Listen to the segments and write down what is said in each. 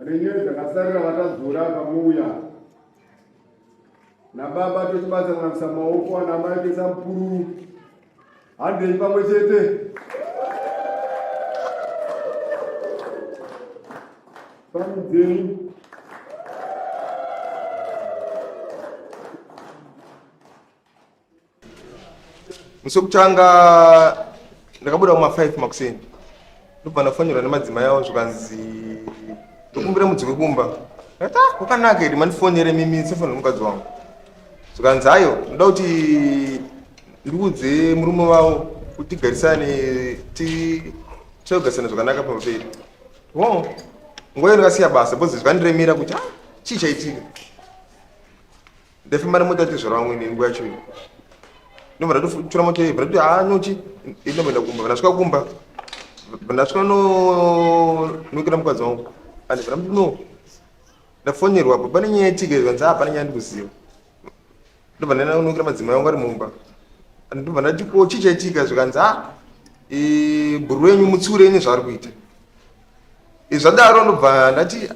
Renyeri dzakasarira vatadzura akamuya nababa tochibatsanganisa maoko anamai kuisa mupururu handei pamwe chete pamidzeni musi wekutanga ndakabuda kuma5 makuseni ndobva ndafonera nemadzimai avo zvikanzi ndokumbira mudzi wekumba ndati kwakanaka iri mandifonere mimi sefonera mukadzi wangu zvikanzi hayo ndoda kuti ndiudze murume wavo kuti tigarisane tichakugarisana zvakanaka pamberi nguva iyo ndakasiya basa bhozi zvikandiremera kuti chii chaitika ndafamba nemota tezvara vamweni nguva yacho ndobva ndatotora moto iyi ndati nyochi ndobva kumba ndasvika kumba ndasvika nokera mukadzi wangu no ndafonyerwa apo pane nyaya yatika zvanzi pane nyaya ndikuziva ndobva ndanokera madzimai wangu ari mumba ndobva ndati ko chii chaitika zvikanzi bhuru renyu mutsure nezvaari kuita zvadaro ndobva ndati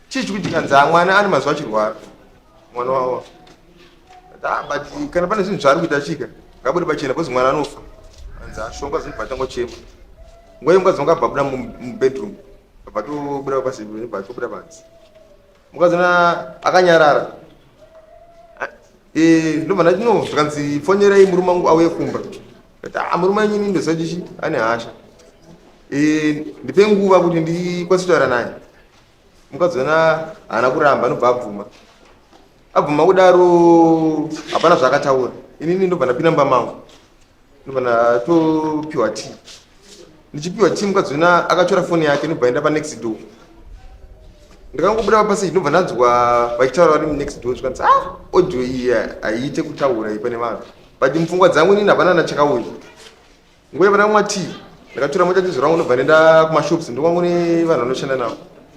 chii chikuitika nzi mwana ane mazuva achirwara mwana wavo but kana pane zvinhu zvaari kuita chika ngabude pachena kozi mwana anofa anzi ashonga zvinhu bvatangochema nguva iyo mukadzi wangu abva buda mubedroom abva tobuda pasi bva tobuda panzi mukadzi akanyarara ndobva ndati no zvikanzi fonyerai murume wangu auye kumba murume anyini ndoziva chichi ane hasha ndipe nguva kuti ndikwanise kutaura naye mukadzi haana kuramba anobva abvuma kudaro hapana zvaakataura inini ndobva ndapinda mumba mangu ndobva ndatopiwa tii ndichipiwa tii mukadzi akatora foni yake ndobva enda panext door ndikangobuda pasi ndobva ndanzwa vachitaura vari munext door zvikanzi audio iyi haiite kutaura ipane vanhu but mupfungwa dzangu inini hapana nachakauya nguva yapanamwa tii ndakatora mota tezvo rangu ndobva ndenda kumashops ndokwangu nevanhu vanoshanda navo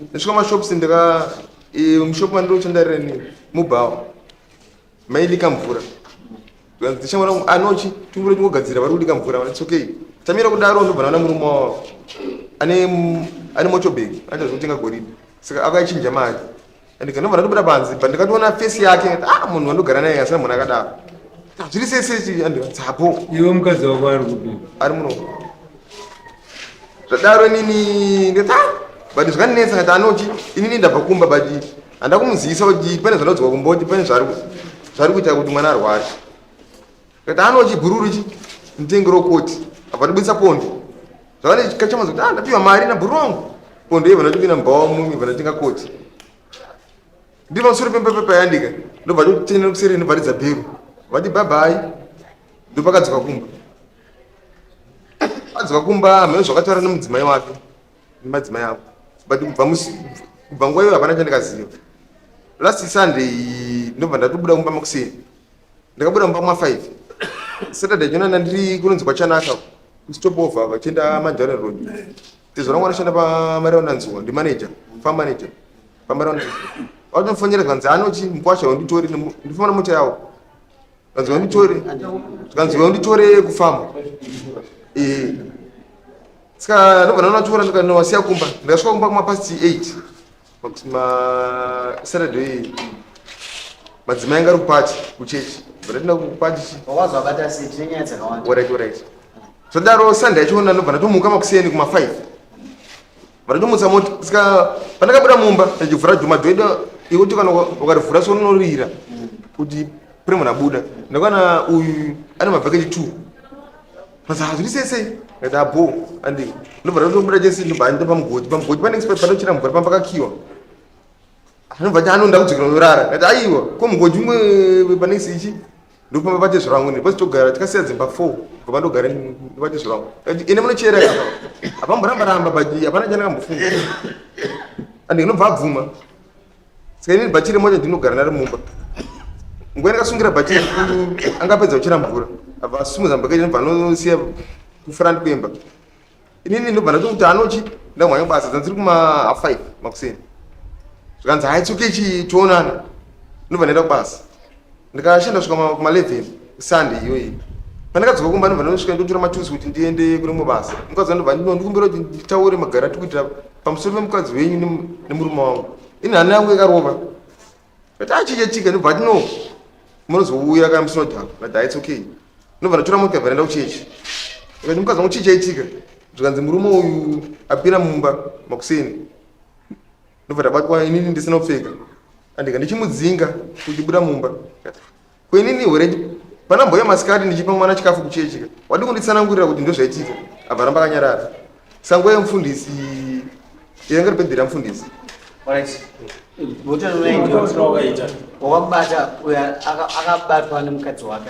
ndasvika mashops mushopu mandochandarira nini mubawa mailika mvura ndichamwana anochi tungure tingogadzira vari kudika mvura its okay tamira kudaro ndobva naona murume wavo ane motobag achazvokutenga goridhe saka akaichinja mari andika ndobva ndatobuda panzi but ndikatoona fesi yake munhu wandogara naye asina munhu akadaro zviri sesechi andikatsapo iwe mukadzi wako ari kupi ari muno zvadaro inini ndati but zvakandinetsa ngati anochi inini ndabva kumba but handa kumuzivisa kuti pane zvanodzwa kumboti pane zvari kuita kuti mwana arwari ngati anochi bhururu chi nditengero koti abva tobudisa pondo zvakane kachamaza kuti ndapiwa mari nabhuru wangu pondo iyo vanotopinda mubhawa mumi vanotenga koti ndibva musoro pembepepa yandika ndobva totenda kuseri ndobvaridza bhero vati bhabhai ndopakadzoka kumba adzoka kumba hamene zvakataura nemudzimai wake nemadzimai avo but kubva nguva iyo hapana chandikaziva last sunday ndobva ndatobuda kumba makuseni ndakabuda mumba mwa5 saturday chona ndandiri kunonzi kwachanaka kustopover vachienda manjaren road tezvo rangu anoshanda pamaraundanzuwa ndimanager farm manager pamaraundanzuwa vatonofonyera zvanzi anochi mukwasha unditore ndifamba nemota yavo zvanzi unditore zvikanzi unditore kufamba saka ndobva ndanotora ndikanowasiya kumba ndikasvika kumba kumapasti 8 saturday madzimai anga ari kupati kuchechi ndatinda kupati wazvabata sei nenyaya dzakawanda right zvadaro sunday yachiona ndobva ndatomuka makuseni kuma5 vandomutsa moto saka pandakabuda mumba ndachivhura dhuma dhoida ikuti kana ukarivhura sonorira kuti pane munhu abuda ndakaona uyu ane mabhakeji 2 mazaa zviri sesei ngati abo andi ndobva ndatobuda chese ndobva nda pamugoti pane panochera mvura pambakakiwa anobva ti anonda kudzokera norara ngati aiwa ko mugoti umwe panesi ichi ndopamba pate zvirangu neposi togara tikasiya dzimba 4 bva ndogara ndopate zvirangu ine munochera hapamboramba but hapana chandakambofunga andi ndinobva abvuma saka inini bhatiri moja ndinogara nari mumba nguva ndakasungira bhatiri angapedza kuchera mvura abva asumudza mbaketi ndobva anosiya kufurandi kwemba inini ndobva ndatokuti anochi ndamhanya basa dzanziri kuma5 makuseni zvikanzi haitsuke ichitoonana ndobva ndaenda kubasa ndikashanda kusvika kuma11 sunday iyoyi pandakadzoka kumba ndobva ndosvika ndotora matusi kuti ndiende kune mabasa mukadzi ndobva ndikumbira kuti nditaure magara tikuitira pamusoro pemukadzi wenyu nemurume wangu ini hana yangu yakarova kuti achichatika ndobva tino munozouya kana musinodhaka but it's okay nobva ndatora motokari ndaenda kuchechi ukati mukadzi wangu chii chaitika zvikanzi murume uyu apinda mumba makuseni ndobva tabatwa inini ndisina kupfeka andika ndichimudzinga kuchibuda mumba kwenini hore pana mboya masikati ndichipa mwana chikafu kuchechika wadi kunditsanangurira kuti ndozvaitika abva ramba akanyarara sango yemufundisi iranga ripedhera mufundisi wakabata akabatwa nemukadzi wake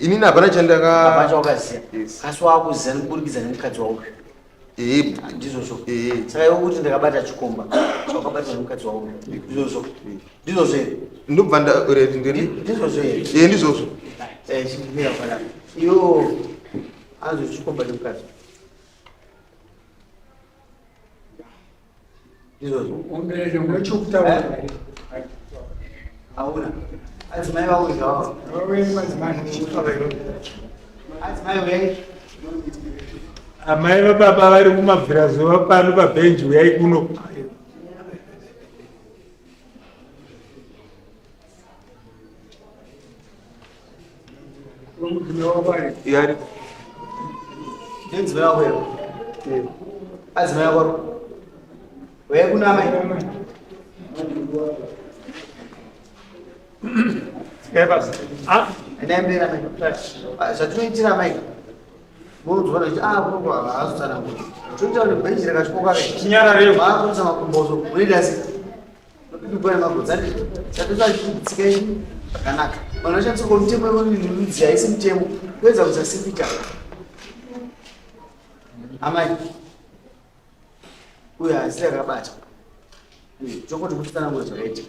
inini hapana chandakaaziya asi wakuziya nekuburikidza nemukadzi wauyu ndizvozvo saka iwe kuti ndakabata chikomba chawakabatwa nemukadzi wauyu ndizvozvo ndizvozvo here ndobva ndizvozvo here ndizvozvo chindimira kudaro iyo anzo chikomba nemukadzi auna adzimai vauizvavo adzimai uyai amai vababa vari kumabvirazuva pano pabhenji uyai kuno yari ndenzimai vako adzimai vako uyai kuna amai ndaembera zvatinoitira mai munodzona kuti kunongo haazotsanangura toita kuti bhenji rakatyokaaakuisa makomboso unoita sei nokupipana magodzani satosatsika zvakanaka vanhu vashandisirwa mutemo wemudziya haisi mutemo kuedza kusasipita amai uyu haasi rakabata chokoti kutitsanangura zvakaita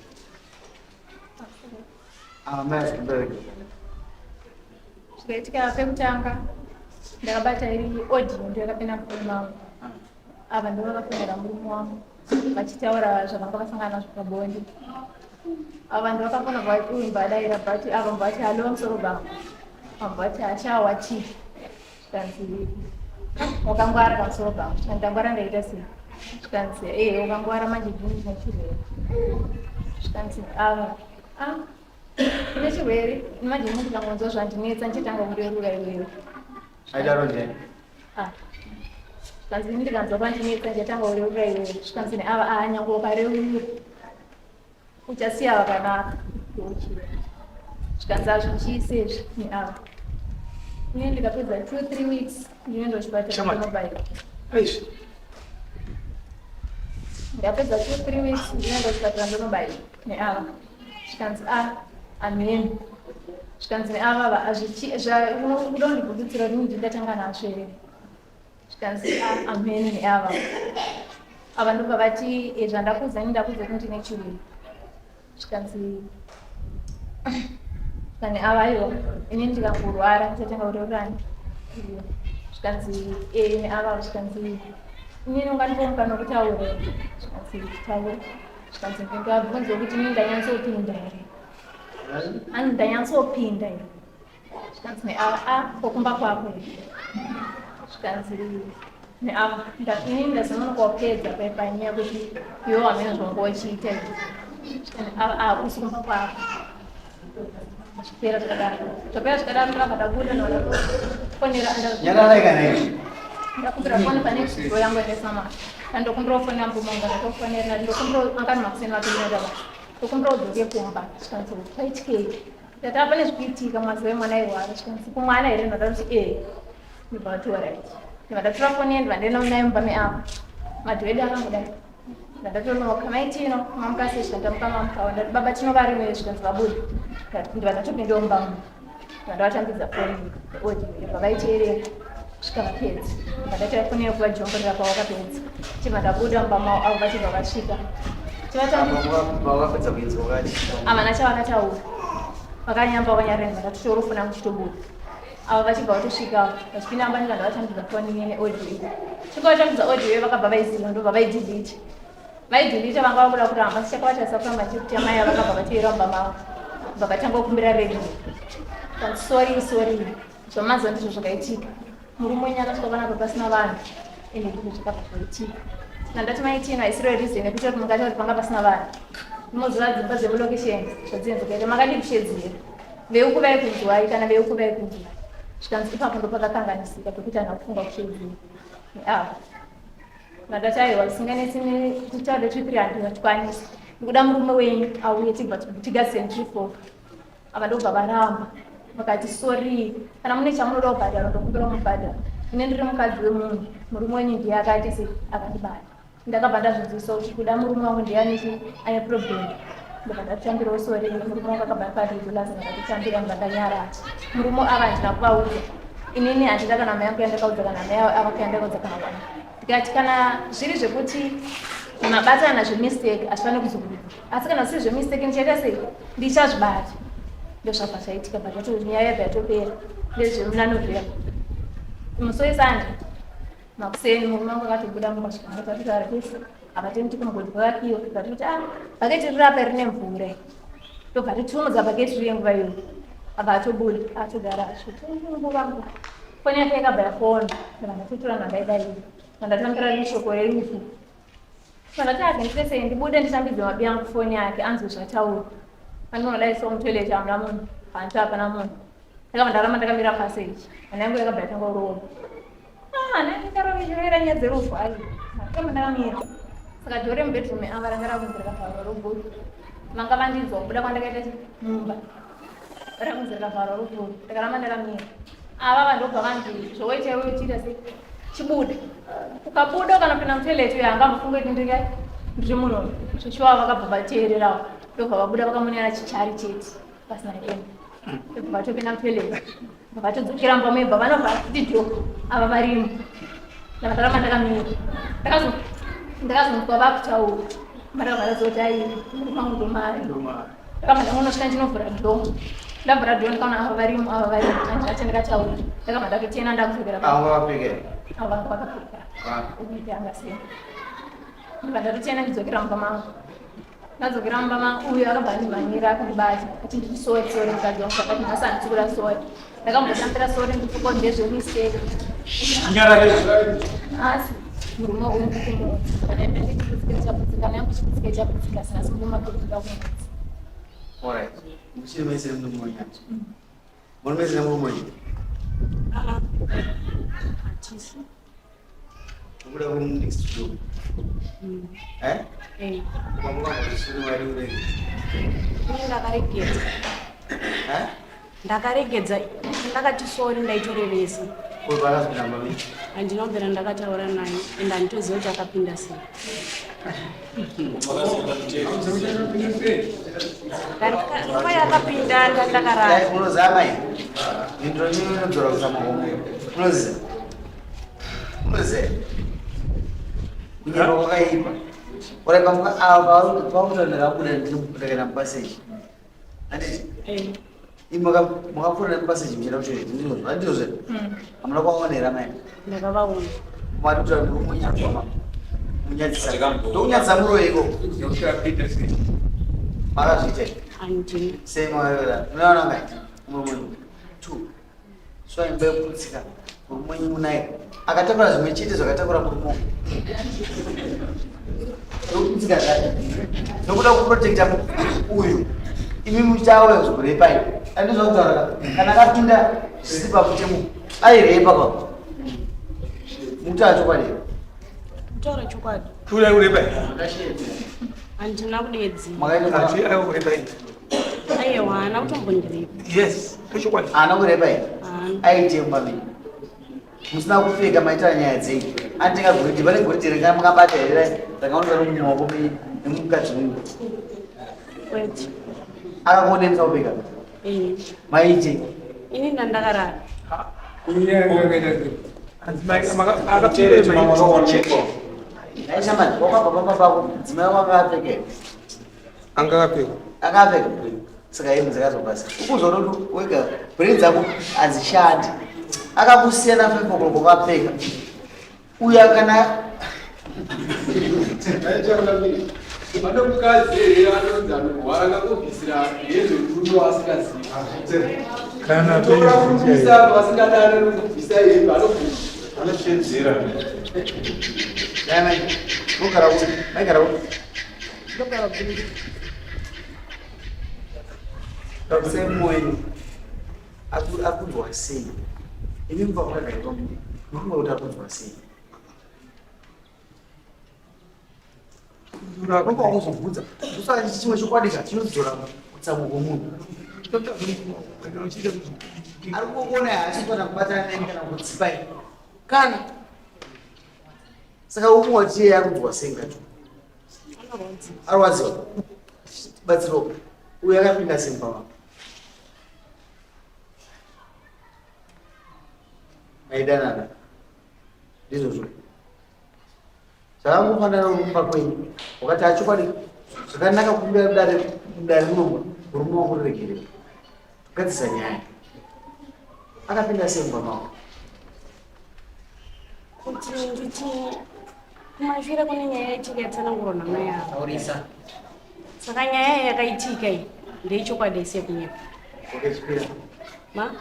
amai azvikumbereka zvikaitika pekutanga ndakabata iri audio ndiyakapinda mufoni mangu apa ndo vakafonera murume wangu vachitaura zvavanga vasangana nazvo pabonde ava ndo vakafona vati uyu mbadaira bati ava mbati halo musoro bangu ambati hashawa chii zvikanzi wakangwara pamusoro bangu ndangwara ndaita sei zvikanzi wakangwara manje dzini zvinechirwere zvikanzi ava nechirwere manje ndikangonzwa zvandinetsa ndichitanga kurerura iwewe aidaronjeni zvikanzi ndikanzwa pandinetsa ndichatanga kurerura iwewe zvikanzi neava nyange ukareurura uchasiya vakanaka zvikanzi azvichiisezvi neava ine ndikapedza 2-3 weeks ndinoenda kuchipatara ndinobairwa ndikapedza 2-3 weeks ndinoenda kuchipatara ndinobairwa neava zvikanzi amen zvikanzi neava unoda kundibvundutsira kuti ndindatanga nazvo here zvikanzi amen neava ava ndobva vati zvandakudza ndakudza kuti ndine chirwere zvikanzi kane avaiwa ini ndikangorwara ndichatanga kureurani zvikanzi neava zvikanzi inini ungandipomuka nokutaura zvikanzi taura zvikanzi ndingabvunza kuti ini ndanyatsopinda here ani ndanyatsopinda here zvikanzi neava kokumba kwako here zvikanzi neava ini ndazinonoka kupedza panyaya kuti iwo hamene zvanga uchiita kusikumba kwako zvipera zvikadaro ndakadabuda ndakumbira foni pane zvidzidzo yangu yanesama ndokumbira kufonera mbumanga ndatofonera ndokumbira angani makuseni vatoinadava ndokumbira kudzoke kumba zvikanzi kwaitikei ndati pane zvikuitika mwazi wemwana airwara zvikanzi kumwana here ndoda kuti ndibva vatorit ndivadatora foni yendi vandenaunai mumba meavo madhwedi akangodai ndatonoka maitino mamukasesha ndamukamamukawa ndati baba tinovarimwe zvikanzi vabuda ndiva ndatopindawo mumbamu vandavatambidza foni audio yabva vaiteerera kusvika vapedza vandatira foni yekuvajongorera pavakapedza chibva ndabuda mumbamavo avo vachibva vasvika vakapedza kuinzwa kati avana chavakataura vakanyamba vakanyarenda ndatotorofonangu chitobuda avo vachibva vatosvika vachipinda amba ndika ndavatambidza foni neaudio iko svika vatambidza audio vakabva vaiziva ndobva vaidhilita vaidhilita vanga vakuda kuramba sichakavatarisa kuramba chekuti amai avakabva vateera mumba mavo bva vatanga kukumbira redi sori zvamazuva ndizvo zvakaitika murume wenyu akasvika panapa pasina vanhu ende ndizvo zvakabva zvaitika nandati maitina isiro reason yekuti kuti mungati kuti panga pasina vanhu munoziva dzimba dzemulokesheni zvadzinenzokaita makadibishedzira veuku vaikunzwai kana veuku vaikunzwai zvikanzi ipapo ndo pakakanganisika pekuti anhu akufunga kushedzira neavo nandati aiwa singanesi kutaura 300 hatikwanisi nikuda murume wenyu auye tibva tigadzise ndrifo apa ndobva varamba vakati sori kana mune chamunoda kubhadhara ndokumbira mubhadhara ine ndiri mukadzi wemunhu murume wenyu ndiye akaite se akandibata ndakabva ndazvinzwisa kuti kuda murume wangu ndiye ane problem ndobva ndatambirawo sori murume wangu akabva padhidhulasi ndakatitambira ndakanyarata murume ava handina kuvaudza inini handida kana mai yangu yandakaudza kana mai avako yandakaudza kana wana ndikati kana zviri zvekuti mabatana zvemistake hazvifane kuzokuita asi kana zvisiri zvemistake ndichaita sei ndichazvibata ndozvabva zvaitika bata nyaya yabva yatopera ndezvemunanovhera musoisande makuseni murume wangu akatobuda mukasvikaatataura pese apatemti kumugodhi kwakakiwa vatoti bhaketi rirapa rine mvura tobva titumudza bhaketi riye nguva iyo abva atobuda atogara ashotonguvangu foni yake yakabva yafona ndakandatotora ndandaidaiwa ndandatambira neshoko rerufu ndakati nditesei ndibude ndishambidze mabi yangu foni yake anzwe zvataura andinodaisawo mutoileti hamuna munhu hanti hapana munhu ndakabva ndaramba ndakamira paseji ana yangu yakabva yatangoroba nandikaromishorera nyaya dzerufu ai ndakamba ndakamira saka dhore mubedroom ava ranga rakunzirika vharo robhuru vanga vandinzwa kubuda kwandakaita mumba rakunzirika vharo robhuru ndakaramba ndakamira ava vandobva vanzi zvowoita iwe uchiita sei chibuda ukabuda ukanopinda mutoileti uyo hanga mufunge kuti ndiri munomu zvishuwa vakabva vateererawo ndobva vabuda vakamonera chichari chete pasina enda ndobva vatopinda mutoileti vatodzokera mumba mebva vanobva vatidio ava varimo ndakaramba ndakamira ndakazonzwa vakutaura ndakabva ndazoti ai mangu ndomari ndakabva ndangonosvika ndinovhura dhomo ndavhura dhomo ndikaona ava varimo andinati ndakataura ndakabva ndakotena ndakuzokera ava vakapfeka uite angasiyana ndobva ndatotena ndidzokera mumba mangu ndadzokera mumba mangu uyo akabva andimhanyira akundibata ati ndisori mukadzi wangu akati nhasi handitsikura sori ndakambotambira sori ndifuko ndezvemistake asi murume uyu ndikumoaaaana yangu chipitsike chaputsika sina simumakutika kumudzi alright muchiri maisire munomonyacho muri maisire munomonyi hatisi ukuda next door ndakaregedza ndakati sori ndaitoreresa handinobvera ndakataura naye ende handitoziva kuti akapinda sei nguva yakapinda ndakarara unozama indroinodzora kusamahomo unoziva kunyamba kwakaipa pakuti ndakabuda ndakaenda mupaseji anditi makapfuura nemupaseji muchienda kutoileti ndizvo hamuna kwaonera mai ndakavaona matuta ndiomunyadzama munyadzisa ndounyadzisa muroiko makazviita handina sei mavaera unaona ngati murumwenyu 2 swaimba yekutsika murumwenyu munaye akatakura zvimwe chete zvakatakura murumo ndokutsika zvake nokuda kuprotekta uyu imi muchawe zvokurepai andizvakutaura kana akapinda zvisipa kutemu airepa pako mutaa chokwadi kutaura chokwadi urepai handina kudedzi urepai aiwa haana kutombondirepa yes kechokwadi haana kurepai aitemba musina kupfeka maitira nyaya dzei anditenga goridhe pane goridhe ringa makabata here rakaonera mumaoko nemukadzi wenyu kwete akakuonenesa kupfeka maite ini ndandakarara aishamani wakabva pamba pako dzimai wanga apfeke angakapfeka akapfeka saka hemu dzakazobasa ukuzonoti wega bhurei dzako hadzishandi akakusiyana fefokolo kwakapfeka uya kana pane mukadzi anonzi anorwara akangobvisira yezverudo asikazivi kana bvisa vasingadani anobvisa yembe anoshedzera Dai, non caravu, mai caravu. Ndogara bwino. Semmoyo akuzwa sei? Ini mva kwa ndiko. Mumwe utakuzwa sei? Ndura kwa kuzobvudza. Usanga chimwe chokwadika chinodzora kutsamuko munhu. Ari kuona achitona kubatana neni kana kutsipai. Kana saka umwe tiye akuzwa sei ngacho. Arwadziwa. Batsiro. Uyu akapinda simba wako. Aidanana. Ndizvo. Saka mufanana urumba kwenyu. Wakati achokwadi zvakanaka kumbira kudare rumo. Rumo wako ruregere. Tukadzisa nyaya. Akapinda simba wako. Kuti nditi kumashira kune nyaya yaitika yatsanangurwa namai avo. Taurisa. Saka nyaya yakaitika iyi ndeichokwadi sekunyika. Okechipira. Ma?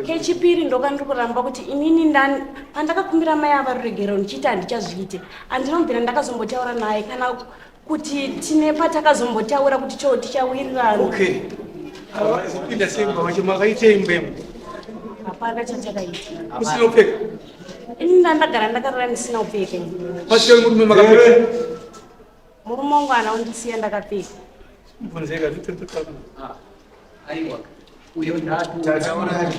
Kechipiri ndokandikuramba kuti inini ndani pandakakumbira mai ava ruregero ndichiti handichazviite handinobvira ndakazombotaura naye kana kuti tine patakazombotaura kuti choo tichawirirana. Okay. Pinda semba wacho makaitei mbemu. Hapana chachakaita. Usinopfeka. Ini ndandagara ndakarara ndisina kupfeka. Pastori murume makapfeka. Murume wangu anaundisiya ndakapfeka. Mvunzeka zvitotoka. Aiwa. Uyo ndataona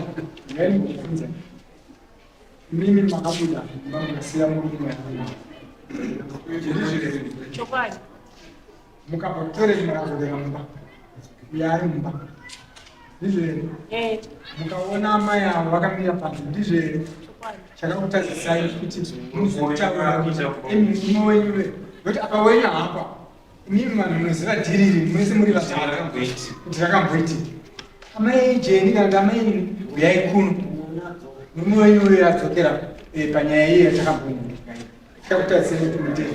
mimi makabuda mangasiya murume Chokwadi. mukapotore mukazodera mumba yari mumba ndizvere mukaona amai avo vakamira panze ndizvere chakakutadzisai kuti muzotaura murume wenyuwe nokuti akawenya hapa imimi vanhu munoziva dhiriri mese muri vatatu kuti rakamboitika amai jeni kana kuti amai uyai kuno murume wenyuwe adzokera panyaya iye yatakambonyaa chakutadzisai kuti mutee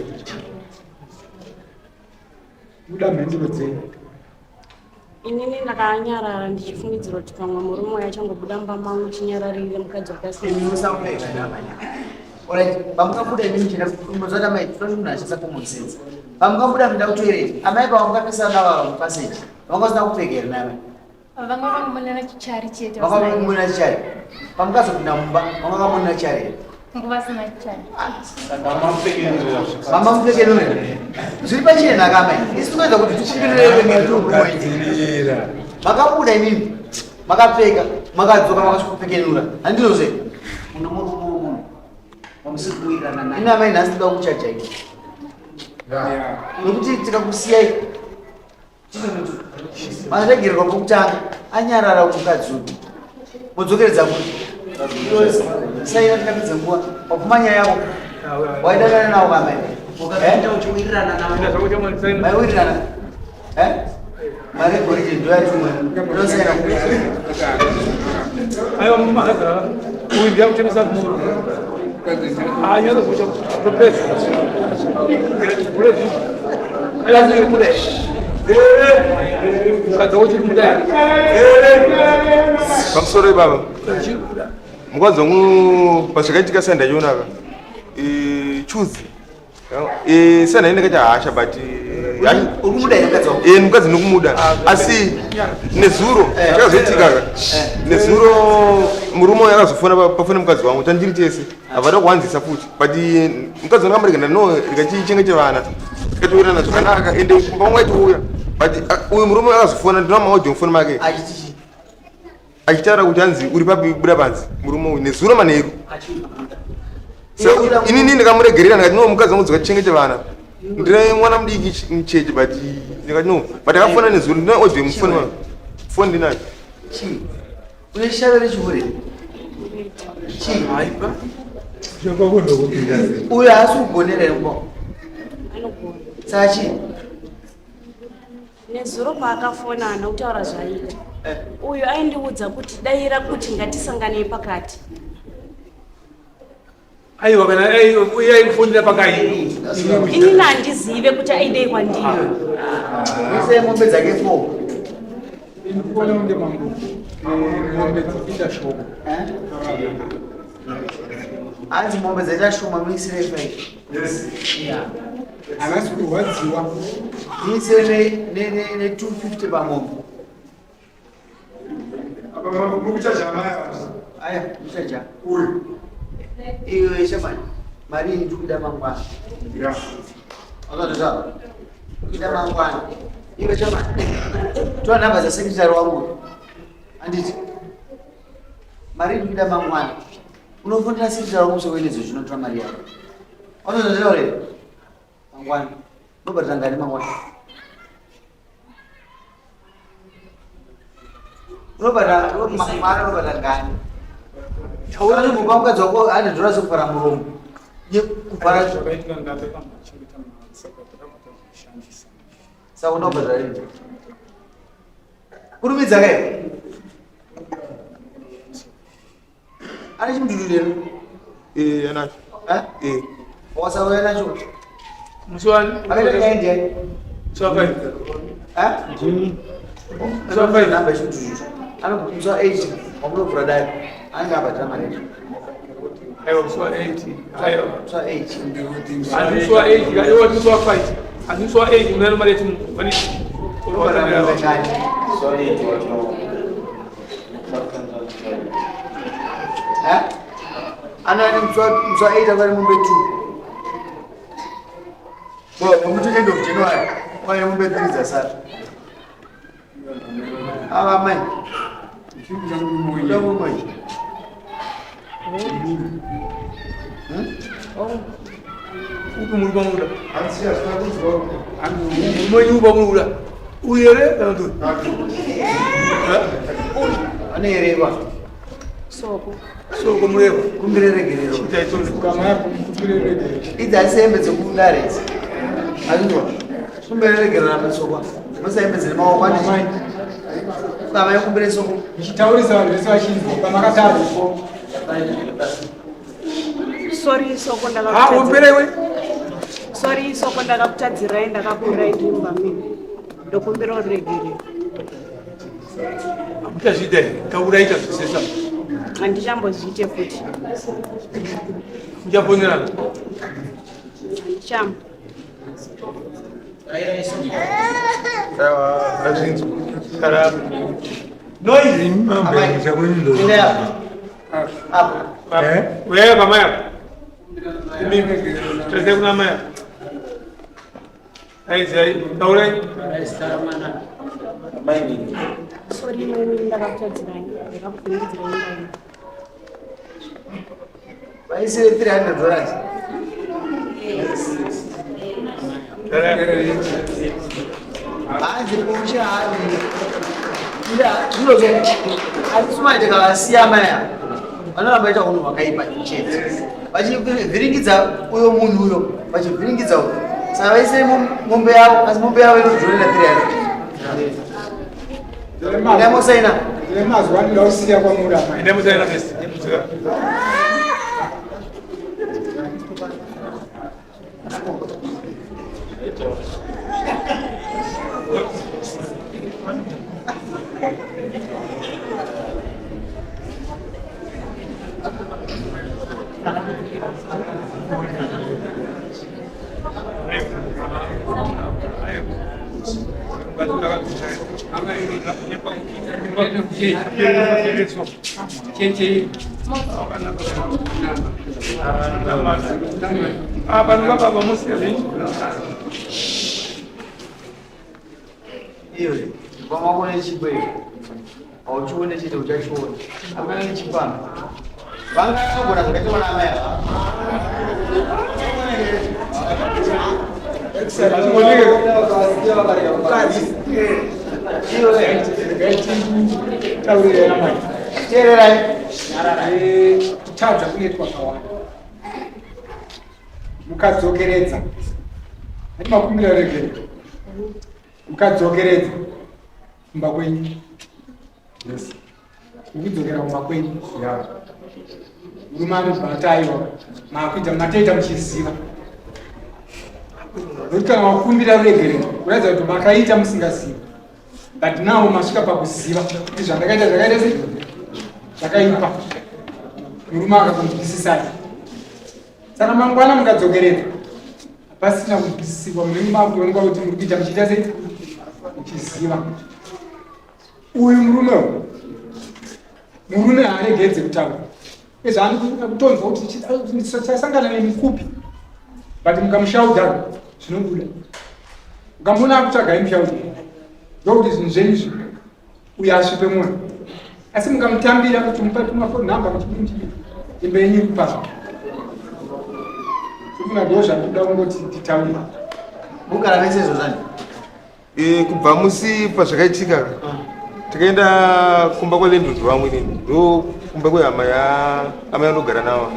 uda mhinduro dzenyu. Inini ndakanyarara ndichifungidzira kuti pamwe murume wacho achangobuda mumba mangu chinyararire mukadzi wakasiyana. Pamukabuda inini chinozoita mai tonunachisa kumuzinza. Pamukabuda muda kutoerera. Amai pamukapesana navo mupaseji. Vangosina kupfekera naye. Vanga vangomonera chichari chete. Vakamonera chichari. Pamukazopinda mumba, vakamonera chichari. Nguva sina chichari. Mama mupfekenura. Zviri pachena kamai. Isi tinoita kuti tichipirire mitundu. Makabuda imimi. Makapfeka, makadzoka makasvikupfekenura. Handinozve. Muno murume wamusikuwirirana naye. Ina mai nhasi toda kuchaja iki. Nokuti tikakusiyai. Manaregererwa pokutanga anyarara mukadzi uyu. Mudzokeredza kuti. Saina tikapedza nguva wapfumanya yavo waidangana nawo kamai uchiwirirana maiwirirana mari goriji ndoyatumwe unosaina Aiwa mumakadza uyu ndiyakutengesa kumuru. Anyada kucha kupesa. Pamusoro ibaba mukadzi wangu pazvakaitika sandachionaka chuzi sanainenge chahasha but mukadzi nokumuda asi nezuro chakazoitika nezuro murume yakazofona pafone mukadzi wangu tandiri tese havada kuwanzisa futi but mukadzi wangu akamarikana no rikachichenge vana tikatoirana zvakanaka ende kumba wangu aitiuya but uyu murume akazofona ndinamaojomufoni make achitaura kuti hanzi uri papi buda panzi murume uyu nezuro manheru inini ndikamuregerera ndikati no mukadzi wangu dzikachichengete vana ndine mwana mudiki mucheche but ndikati no but akafona nezuro ndina oje mufoni foni ndinayo une chishavero chihure uyu haasi kugonera imbo Anogona. saka chii Nezuro paakafona hana kutaura zvaita. Uyu aindiudza kuti daira kuti ngatisanganei pakati. Aiwa kana uya ikufundira pakai. Inini handizive kuti aidei kwandiri. ise mombe dzake 4 Inikuona unge mambo ng'ombe dzipinda shoko Anzi mombe dzachashoma muisire fai. Yes. Yeah. Havasi kurwadziwa. Muisire ne 250 pamombe. Apa mukuchaja mai apa? Aya, muchaja. Uyu. Iwe shamani. Mari ndikuda mangwana. Yeah. Akatoza. Ndikuda mangwana. Iwe shamani. Toa namba za secretary wangu. Anditi. Mari ndikuda mangwana. Unofundira secretary wangu sokuelezo zvinotora mari yako. Akatoza leo. Mangwana. Nobata ngani mangwana. Nobata nobata ngani. Tauri mubanga dzoko ane dora sokupara muromo. Ye kupara Zvakaitwa ngabe pamachengeta masakota kushandisa. Saka unobata rini. Kurumidza kai. Ani chimdudu lero. Anacho. Wasauya nacho. Muswani. Akaita kaende. Swafa. Jimmy. Swafa namba chimdudu. Anokuza 8 wamunovhura dai. Anga abata mari. Ayo swa 80. Ayo. Swa 8. Ani swa 80. Ayo ni swa 5. Ani swa 8 mnalo mari tu bani. Unobata ngani? Sorry. Ana ni mswa 8 akari mumbe 2. Mumbe end of January. Why mumbe 3 za sasa? Man. Udamu moja. Uku muri bamuda. Ansi asitakuzo. Muri bamuda. Uyere nando. Anereva. Soko. So komureba. Kumbirere gerero. Taitono. Kama yapo kumbirere. Idzasembe dzokundarezi. Azindwa. Kumbirere gerero amasokwa. Masembe dzemaoko ane mai. Kama yakumbire soko. Ndichitaurisa vanhu vese vachinzwa pamakataripo. Sorry soko Umberewe. Sorry soko ndakakutadzirai ndakakurai ndimba mimi. Ndokumbira uregere. Mutazide. Kauraita sesa. Handichamboziite futi. Mujaponerana. Handichambo. Sawa, azvinzi. Karabu. Noise. Mambe chakwendo. Enda. Apo. Wewe mama yako. Mimi tuweze kuna mama yako. Hai, kaurai. Sorry mimi ndakakutadzirai ndakakubvunzirai ndai. Vaisire $300. Hanzi kumusha hanzi. Ila zviro zvo. Azisumaite kavasiya maya. Vanoramba vaita unhu hwakaipa chete. Vachivhiringidza uyo munhu uyo. Vachivhiringidza uyo. Saka vaisire mombe yavo. Asi mombe yavo inodhurira $300. Ndamosaina. Mazuva anoda kusiya kwamurama. Ndamosaina best. Vanhu vabva vamusiyazvinji iwe kwamakone chipo iwe hauchione chete uchachiona amene nechipano vangagona zvakaitona amai Teererai kutadza kunoitwa kawanda mukadzokeredza ati makumbiro regere mukadzokeredza kumba kwenyu ukudzokera kumba kwenyu murume anobvata aiwa makuita matoita muchiziva nokuti kana makumbira regere kuratidza kuti makaita musingaziva but now masvika pakuziva kuti zvandakaita zvakaita sei zvakaipa murume akakunzwisisai Saka mangwana mukadzokeredza pasina kubvisiswa mune makuonekwa kuti muri kuita muchiita sei muchiziva uyu murume haaregedze kutaura ezvaanokuda kutonzwa kuti tisasangana nemukupi but mukamushaudza zvinobuda mukamuna akutsvagai mushaudza ndokuti zvinhu zvenyu izvi uyo asvipe munhu asi mukamutambira kuti mupatumaphone number kuti imba yenyu iri kupasa sifuna ndo zvakuda kungoti titaure mugara vese zvozvani kubva musi pazvakaitika tikaenda kumba kwalendudzi vamwe nini ndo kumba kwehama ama yanogara navo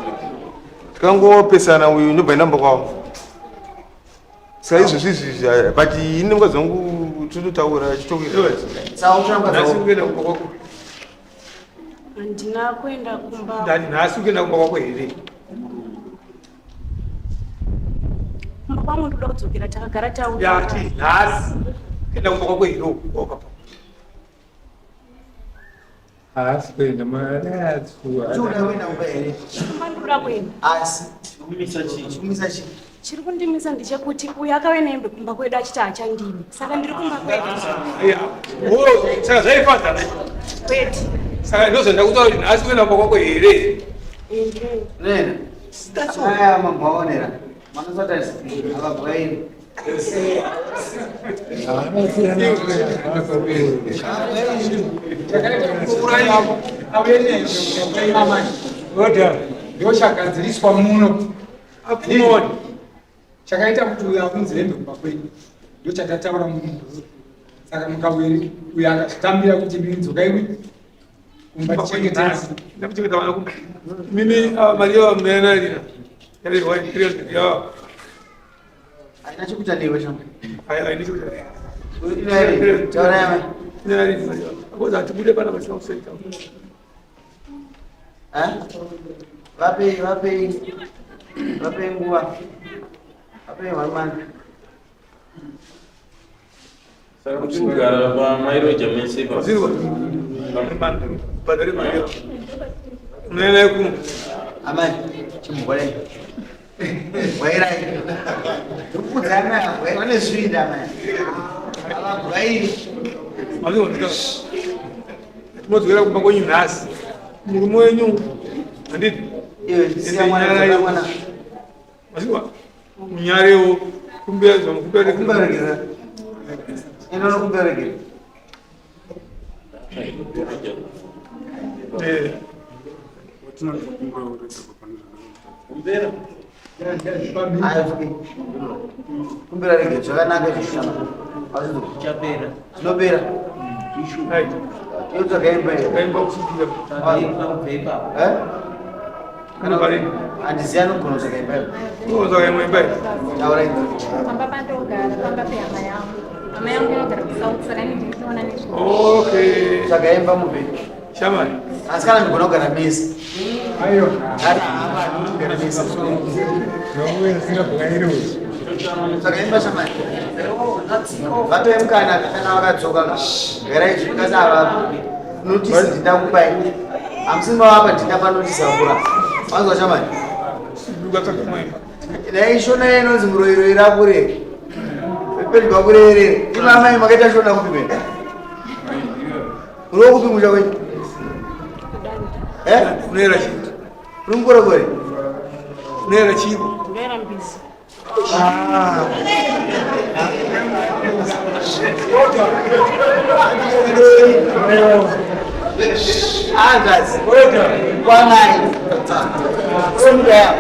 tikangopesana uyu ndobva ndamba kwavo saka izvozvi izvi but ine mukadzi wangu tototaura chitokuenda kumba kwako handina kuenda kumba ndani nhasi kuenda kumba kwako here kumba kwangu ndoda kudzokera takagara taura yati nhasi kuenda kumba kwako here wakapa haasi kuenda maratsuwa kumba ndoda kuenda asi chikumisa chii chiri kundimisa ndechekuti uyu akave nembe kumba kwedu achiti hachandini saka ndiri kumba kwedu saka zvaifadza kwete saka ndozvanda kutaura kuti nhasi kuenda kumba kwako here nena aya mangwaonera manosatarisa akabwaini ndochagadziriswa muno akumoni chakaita kuti uyo akunzi lembe kumba kwedu ndochakataura munhu saka mukawiri uyo akazvitambira kuti minzokaiwi kumba tichengetezi ndakuchengeta vana kumba mimi mari yava munayanarira yarewa aina chekuita newe shama aine chekuita taurayama akoza atibude pana pasina kusenta vapei nguva vapei marumani saka kuchigara pamairo jamesepa badari mayo unaenda ku amani chimbole wairai ukudzana wane swida man avabwairi mazinotika timodzokera kumba kwenyu nhasi murume wenyu handiti mwana maziwa munyarewo kumberekera inono kumberekera kumbira rege zvakanaka zvinopera handiziya nogona zvakaimba taurai pamba pandogara pamba pehama yangu hama yangu inogara kusouth saka ndinoona nezvi zvakaimba mubhedi shamani asi kana migona kugara misi zvakaimba shamani vape mukana kana vakadzoka garai zvikasa avapa notisi ndinda kupai hamusimavapa ndinda panotisi vakura vanzwa shamani dai shona yenonzi muroiro irakure pedwa kurerere imamai makaita shona kupi mene uri kupi musha kwenyu unoera chii uri mukorekore unoera chii ndoera mbizi angazi kwangai somudaya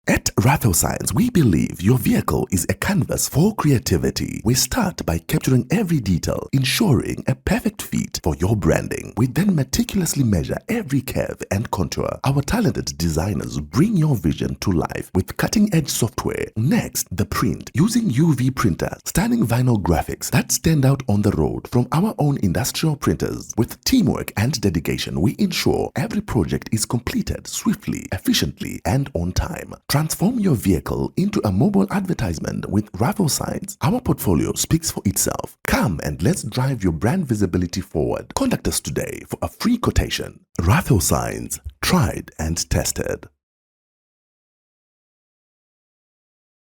At Rafael Science, we believe your vehicle is a canvas for creativity. We start by capturing every detail, ensuring a perfect fit for your branding. We then meticulously measure every curve and contour. Our talented designers bring your vision to life with cutting-edge software. Next, the print. Using UV printers, stunning vinyl graphics that stand out on the road from our own industrial printers. With teamwork and dedication, we ensure every project is completed swiftly, efficiently, and on time. Transform your vehicle into a mobile advertisement with Rafael Science. Our portfolio speaks for itself. Come and let's drive your brand visibility forward. Contact us today for a free quotation. Rafael Science, tried and tested.